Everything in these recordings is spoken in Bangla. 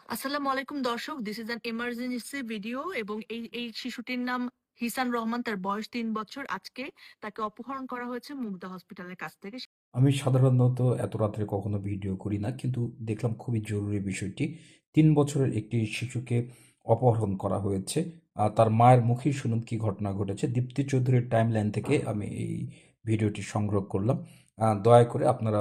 আসসালামু আলাইকুম দর্শক, this is an emergency video এবং এই শিশুটির নাম হিসান রহমান। তার বয়স ৩ বছর। আজকে তাকে অপহরণ করা হয়েছে মুগদা হসপিটালের কাছ থেকে। আমি সাধারণত এত রাত্রে কখনো ভিডিও করি না, কিন্তু দেখলাম খুবই জরুরি বিষয়টি। ৩ বছরের একটি শিশুকে অপহরণ করা হয়েছে। তার মায়ের মুখেই শুনুন কি ঘটনা ঘটেছে। দীপ্তি চৌধুরীর টাইমলাইন থেকে আমি এই ভিডিওটি সংগ্রহ করলাম। দয়া করে আপনারা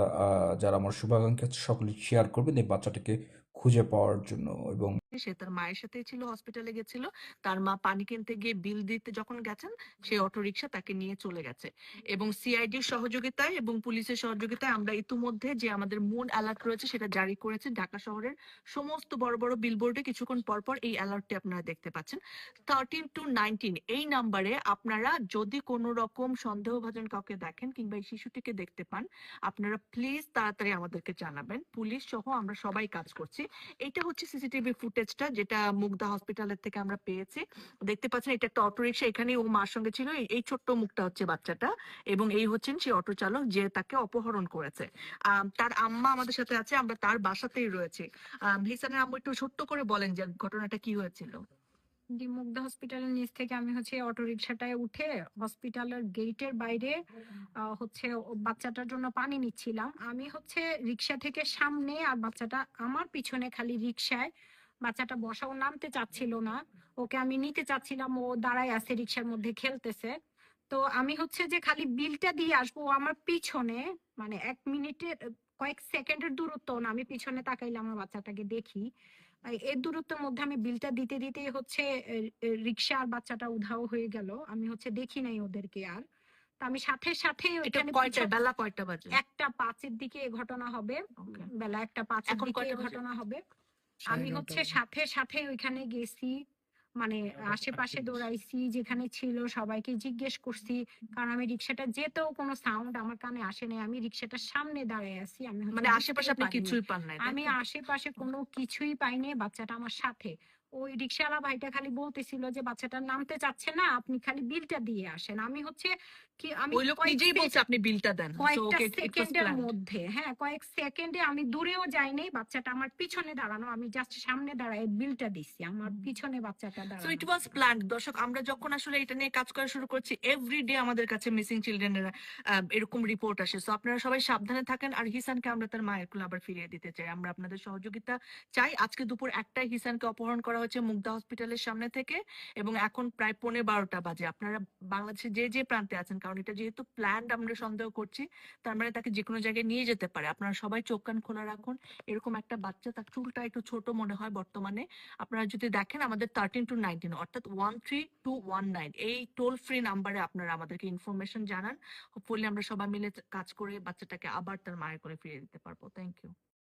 যারা আমার শুভাকাঙ্ক্ষী আছে সকলে শেয়ার করবেন এই বাচ্চাটাকে খুঁজে পাওয়ার জন্য। এবং সে তার মায়ের সাথেই ছিল, হসপিটালে গেছিল। তার মা পানি কিনতে গিয়ে বিল দিতে যখন গেছেন, সেই অটোরিকশা তাকে নিয়ে চলে গেছে। এবং সিআইডির সহযোগিতায় এবং পুলিশের সহযোগিতায় আমরা ইতিমধ্যে যে আমাদের মুড অ্যালার্ট রয়েছে সেটা জারি করেছি। ঢাকা শহরের সমস্ত বড় বড় বিলবোর্ডে কিছুক্ষণ পর পর এই অ্যালার্টটি আপনারা দেখতে পাচ্ছেন। 13 to 19 এই নাম্বারে আপনারা যদি কোনো রকম সন্দেহভাজন কাউকে দেখেন কিংবা এই শিশুটিকে দেখতে পান, আপনারা প্লিজ তাড়াতাড়ি আমাদেরকে জানাবেন। পুলিশ সহ আমরা সবাই কাজ করছি। এটা হচ্ছে সিসিটিভি ফুটেজটা, যেটা মুগদা হসপিটালের থেকে আমরা পেয়েছি। দেখতে পাচ্ছেন এটা একটা অটোরিকশা, এখানে ও মার সঙ্গে ছিল। এই ছোট্ট মুখটা হচ্ছে বাচ্চাটা, এবং এই হচ্ছেন সেই অটো চালক যে তাকে অপহরণ করেছে। তার আম্মা আমাদের সাথে আছে, আমরা তার বাসাতেই রয়েছে। হিসানের আম্মু একটু ছোট্ট করে বলেন যে ঘটনাটা কি হয়েছিল। জি, মুগদা হসপিটালের নিচ থেকে আমি হচ্ছে অটো রিক্সাটায় উঠে হসপিটালের গেটের বাইরে হচ্ছে বাচ্চাটার জন্য পানি নিচ্ছিলাম। আমি হচ্ছে রিক্সা থেকে সামনে আর বাচ্চাটা আমার পিছনে, খালি রিক্সায় বাচ্চাটা বসা, ও নামতে চাচ্ছিল না। ওকে আমি নিতে চাচ্ছিলাম, ও দাঁড়ায় আছে রিক্সার মধ্যে খেলতেছে। তো আমি হচ্ছে যে খালি বিলটা দিয়ে আসবো, ও আমার পিছনে, মানে 1 মিনিটের কয়েক সেকেন্ডের দূরত্ব না, আমি পিছনে তাকাইলে আমার বাচ্চাটাকে দেখি। এর দূরত্বের মধ্যে আমি বিলটা দিতে দিতেই হচ্ছে রিক্সা আর বাচ্চাটা উধাও হয়ে গেল। আমি হচ্ছে দেখি নাই ওদেরকে আর। তো আমি সাথে সাথে এটা ওইখানে কয়টায়, বেলা কয়টা বাজে? 1টা 5-এর দিকে এ ঘটনা হবে। ওকে। বেলা 1টা 5-এর এখন দিকে এ কয়টা বাজে? ঘটনা হবে। সাড়ে আমি নটা হচ্ছে সাথে সাথে ওইখানে গেছি, মানে আশেপাশে দৌড়াইছি, যেখানে ছিল সবাইকে জিজ্ঞেস করছি। কারণ আমি রিক্সাটা যেতেও কোনো সাউন্ড আমার কানে আসে নাই, আমি রিক্সাটার সামনে দাঁড়ায় আছি, আমি হচ্ছে মানে আশেপাশে বুঝতেই আপনি পারিনি। কিছুই পান নাই, তাই আমি তো? আশেপাশে কোনো কিছুই পাইনি, বাচ্চাটা আমার সাথে। ওই রিক্সাওয়ালা ভাইটা খালি বলতেছিল যে বাচ্চাটা নামতে চাচ্ছে না, আপনি খালি বিলটা দিয়ে আসেন। আমি হচ্ছে কি, আমি ওই লোক নিজেই বলছে আপনি বিলটা দেন, সো কয়েকটা ওকে ইট ওয়াজ সেকেন্ডের প্ল্যান্ড। মধ্যে, হ্যাঁ কয়েক সেকেন্ডে, আমি দূরেও যাইনি, বাচ্চাটা আমার পিছনে দাঁড়ানো, আমি জাস্ট সামনে দাঁড়ায় বিলটা দিচ্ছি, আমার পিছনে বাচ্চাটা সো ইট দাঁড়ানো। ওয়াজ প্ল্যান্ড। দর্শক, আমরা যখন আসলে এটা নিয়ে কাজ করা শুরু করছি, এভরিডে আমাদের কাছে মিসিং চিলড্রেনের এরকম রিপোর্ট আসে। সো আপনারা সবাই সাবধানে থাকেন। আর হিসানকে আমরা তার মায়ের কোলে আবার ফিরিয়ে দিতে চাই। আমরা আপনাদের সহযোগিতা চাই। আজকে দুপুর 1টায় হিসানকে অপহরণ করা হয়েছে মুগদা হসপিটালের সামনে থেকে, এবং এখন প্রায় 12:15 বাজে। আপনারা বাংলাদেশে যে যে প্রান্তে আছেন, কারণ এটা যেহেতু প্ল্যান্ড আমরা সন্দেহ করছি, তার মানে তাকে যে কোনো জায়গায় নিয়ে যেতে পারে। আপনারা সবাই চোখ কান খোলা রাখুন। এরকম একটা বাচ্চা, তার চুলটা একটু ছোট মনে হয় বর্তমানে। আপনারা যদি দেখেন, আমাদের 13 to 19 অর্থাৎ 13-219 এই টোল ফ্রি নাম্বারে আপনারা আমাদেরকে ইনফরমেশন জানান। হোপফুলি আমরা সবাই মিলে কাজ করে বাচ্চাটাকে আবার তার মায়ের করে ফিরিয়ে দিতে পারবো। Thank you.